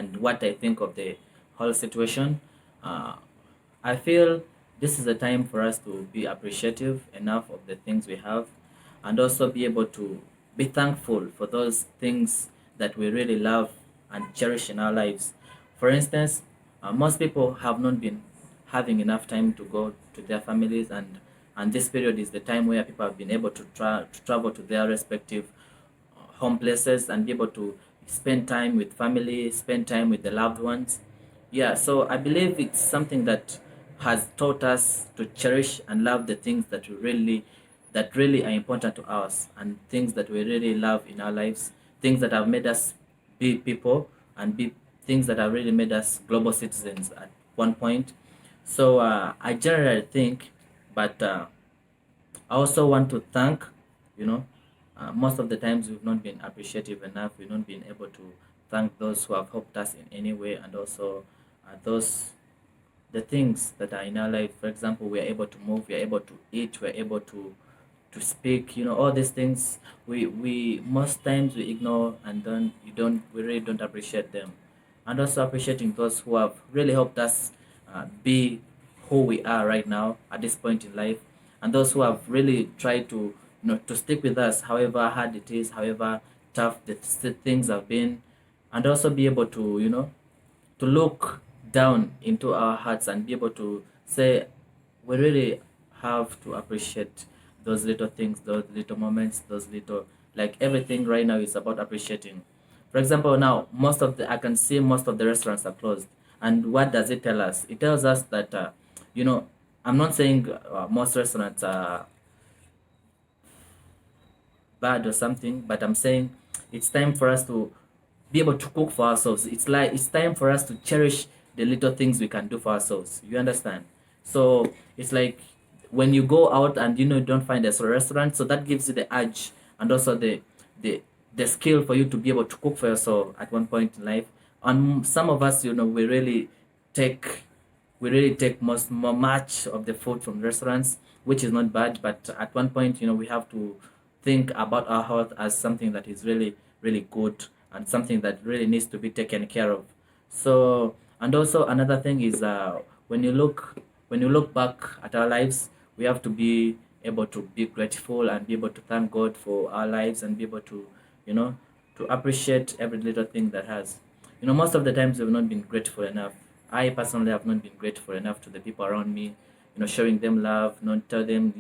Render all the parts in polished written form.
and what I think of the whole situation. Uh, I feel this is a time for us to be appreciative enough of the things we have, and also be able to be thankful for those things that we really love and cherish in our lives. For instance, most people have not been having enough time to go to their families, and this period is the time where people have been able to travel to their respective home places and be able to spend time with family, spend time with the loved ones. Yeah, so I believe it's something that has taught us to cherish and love the things that really are important to us, and things that we really love in our lives, things that have made us be people, and be things that have really made us global citizens at one point. So I generally think, but I also want to thank, you know, most of the times we've not been appreciative enough. We've not been able to thank those who have helped us in any way, and also those the things that are in our life. For example, we are able to move, we are able to eat, we are able to speak. You know, all these things we most times we ignore, and don't you don't we really don't appreciate them, and also appreciating those who have really helped us be who we are right now at this point in life, and those who have really tried to to stick with us, however hard it is, however tough the things have been, and also be able to to look down into our hearts and be able to say we really have to appreciate those little things, those little moments, those little, like, everything right now is about appreciating. For example, now I can see most of the restaurants are closed, and what does it tell us? It tells us that you know I'm not saying most restaurants are bad or something, but I'm saying it's time for us to be able to cook for ourselves. It's like it's time for us to cherish the little things we can do for ourselves. You understand? So it's like when you go out and you don't find a restaurant, so that gives you the urge and also the the skill for you to be able to cook for yourself at one point in life. And some of us, take we really take much of the food from restaurants, which is not bad. But at one point, we have to think about our health as something that is really, really good, and something that really needs to be taken care of. So, and also another thing is when you look back at our lives, we have to be able to be grateful and be able to thank God for our lives, and be able to, you know, to appreciate every little thing that has. Most of the times we've not been grateful enough. I personally have not been grateful enough to the people around me, showing them love, not tell them,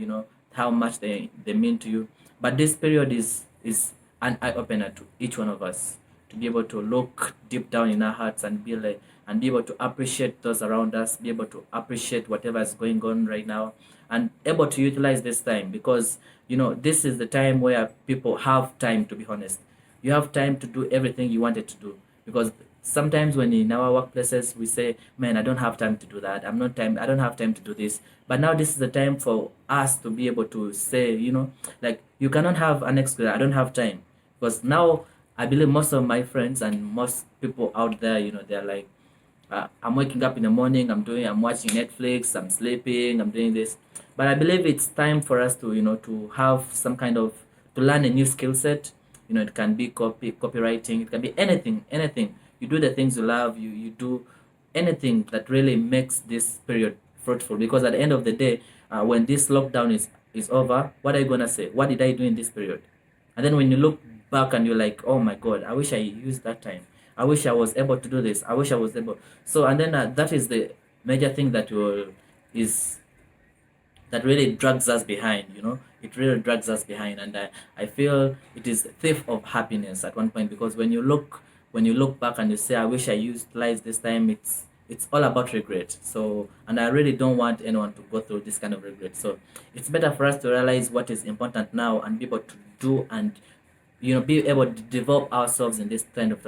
how much they mean to you. But this period is an eye opener to each one of us, to be able to look deep down in our hearts and be able to appreciate those around us, be able to appreciate whatever is going on right now, and able to utilize this time, because this is the time where people have time, to be honest. You have time to do everything you wanted to do, because sometimes when in our workplaces we say, man, I don't have time to do that, I don't have time to do this. But now this is the time for us to be able to say, like, you cannot have an excuse, I don't have time. Because now I believe most of my friends and most people out there, they're like, I'm waking up in the morning, I'm watching Netflix, I'm sleeping, I'm doing this. But I believe it's time for us to, to have some kind of, to learn a new skill set. It can be copywriting, it can be anything. You do the things you love, you do anything that really makes this period fruitful. Because at the end of the day, when this lockdown is over, what are you gonna say? What did I do in this period? And then when you look back and you're like, oh my God, I wish I used that time. I wish I was able to do this. I wish I was able. So, and then that is the major thing is that really drags us behind. It really drags us behind. And I feel it is a thief of happiness at one point, because when you look back and you say, I wish I utilized this time, it's all about regret. So, and I really don't want anyone to go through this kind of regret. So it's better for us to realize what is important now and be able to do, and be able to develop ourselves in this kind of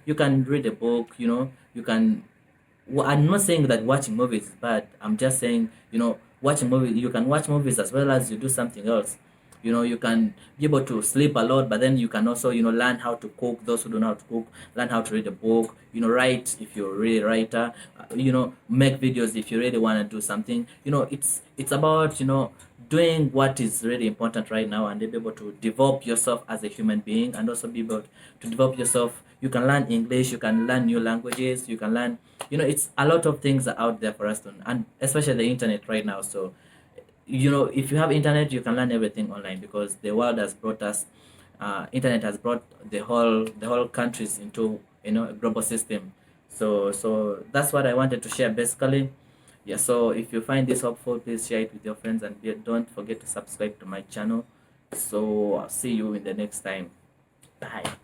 you can read a book, you can. Well, I'm not saying that watching movies is bad. I'm just saying, watching movies, you can watch movies as well as you do something else. You can be able to sleep a lot, but then you can also, learn how to cook. Those who don't know how to cook, learn how to read a book, write if you're really a writer, make videos if you really want to do something. It's about, doing what is really important right now, and be able to develop yourself as a human being, and also be able to develop yourself, You can learn English, you can learn new languages, you can learn, it's a lot of things are out there for us to, and especially the internet right now. So, if you have internet, you can learn everything online, because the world has brought us, internet has brought the whole countries into, a global system. So that's what I wanted to share basically. Yeah, so if you find this helpful, please share it with your friends, and don't forget to subscribe to my channel. So I'll see you in the next time. Bye.